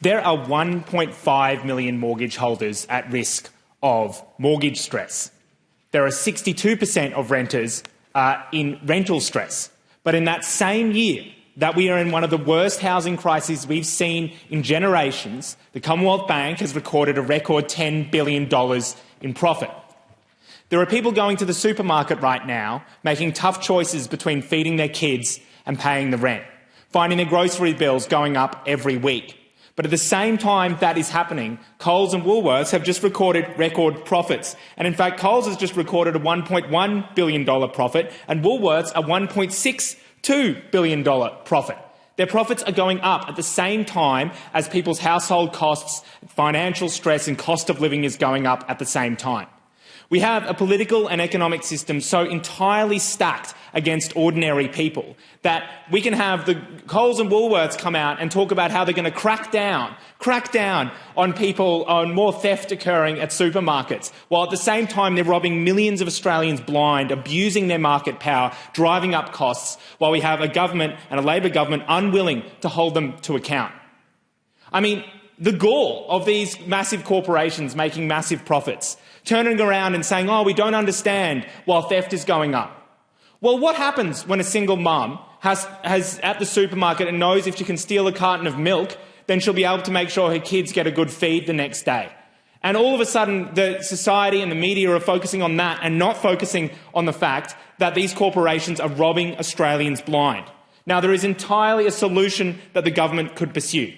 There are 1.5 million mortgage holders at risk of mortgage stress. There are 62% of renters in rental stress. But in that same year that we are in one of the worst housing crises we've seen in generations, the Commonwealth Bank has recorded a record $10 billion in profit. There are people going to the supermarket right now making tough choices between feeding their kids and paying the rent, finding their grocery bills going up every week. But at the same time that is happening, Coles and Woolworths have just recorded record profits. And in fact, Coles has just recorded a $1.1 billion profit and Woolworths a $1.62 billion profit. Their profits are going up at the same time as people's household costs, financial stress and cost of living is going up at the same time. We have a political and economic system so entirely stacked against ordinary people that we can have the Coles and Woolworths come out and talk about how they're going to crack down on people, on more theft occurring at supermarkets, while at the same time they're robbing millions of Australians blind, abusing their market power, driving up costs, while we have a government and a Labor government unwilling to hold them to account. I mean, the gall of these massive corporations making massive profits, turning around and saying, oh, we don't understand while theft is going up. Well, what happens when a single mum has at the supermarket and knows if she can steal a carton of milk, then she'll be able to make sure her kids get a good feed the next day? And all of a sudden, the society and the media are focusing on that and not focusing on the fact that these corporations are robbing Australians blind. Now, there is entirely a solution that the government could pursue.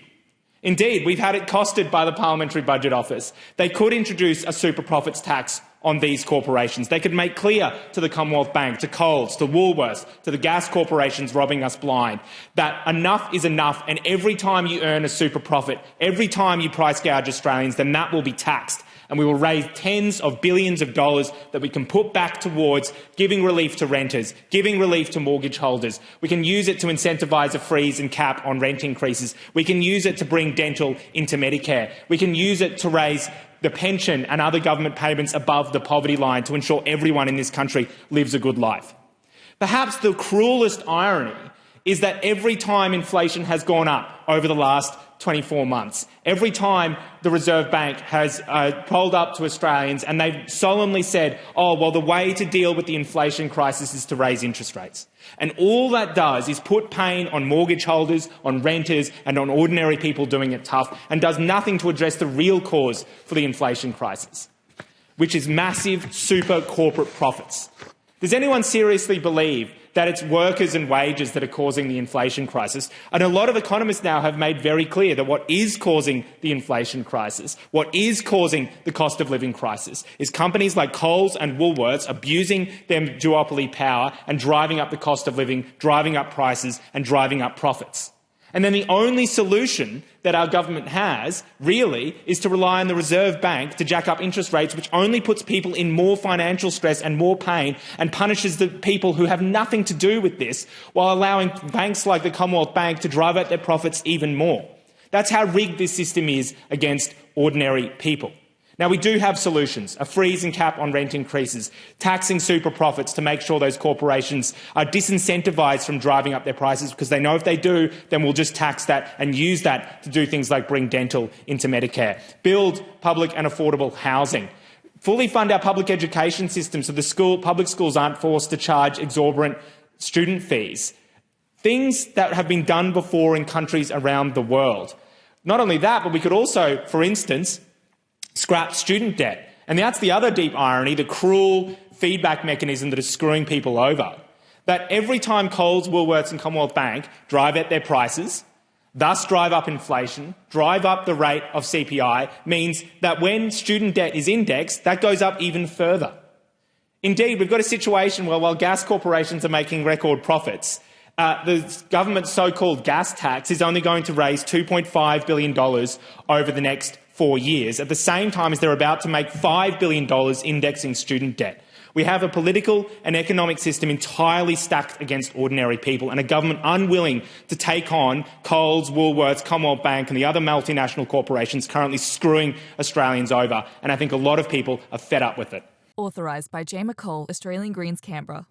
Indeed, we've had it costed by the Parliamentary Budget Office. They could introduce a super profits tax on these corporations. They could make clear to the Commonwealth Bank, to Coles, to Woolworths, to the gas corporations robbing us blind, that enough is enough, and every time you earn a super profit, every time you price gouge Australians, then that will be taxed. And we will raise tens of billions of dollars that we can put back towards giving relief to renters, giving relief to mortgage holders. We can use it to incentivise a freeze and cap on rent increases. We can use it to bring dental into Medicare. We can use it to raise the pension and other government payments above the poverty line to ensure everyone in this country lives a good life. Perhaps the cruelest irony is that every time inflation has gone up over the last 24 months, every time the Reserve Bank has polled up to Australians and they've solemnly said, oh, well, the way to deal with the inflation crisis is to raise interest rates. And all that does is put pain on mortgage holders, on renters and on ordinary people doing it tough, and does nothing to address the real cause for the inflation crisis, which is massive super corporate profits. Does anyone seriously believe that it's workers and wages that are causing the inflation crisis? And a lot of economists now have made very clear that what is causing the inflation crisis, what is causing the cost of living crisis, is companies like Coles and Woolworths abusing their duopoly power and driving up the cost of living, driving up prices and driving up profits. And then the only solution that our government has, really, is to rely on the Reserve Bank to jack up interest rates, which only puts people in more financial stress and more pain and punishes the people who have nothing to do with this, while allowing banks like the Commonwealth Bank to drive out their profits even more. That's how rigged this system is against ordinary people. Now, we do have solutions: a freeze and cap on rent increases, taxing super profits to make sure those corporations are disincentivised from driving up their prices, because they know if they do, then we'll just tax that and use that to do things like bring dental into Medicare, build public and affordable housing, fully fund our public education system so the public schools aren't forced to charge exorbitant student fees, things that have been done before in countries around the world. Not only that, but we could also, for instance, scrap student debt. And that's the other deep irony, the cruel feedback mechanism that is screwing people over. That every time Coles, Woolworths and Commonwealth Bank drive up their prices, thus drive up inflation, drive up the rate of CPI, means that when student debt is indexed, that goes up even further. Indeed, we've got a situation where while gas corporations are making record profits, the government's so-called gas tax is only going to raise $2.5 billion over the next 4 years, at the same time as they're about to make $5 billion indexing student debt. We have a political and economic system entirely stacked against ordinary people, and a government unwilling to take on Coles, Woolworths, Commonwealth Bank and the other multinational corporations currently screwing Australians over. And I think a lot of people are fed up with it. Authorised by J. McCall, Australian Greens, Canberra.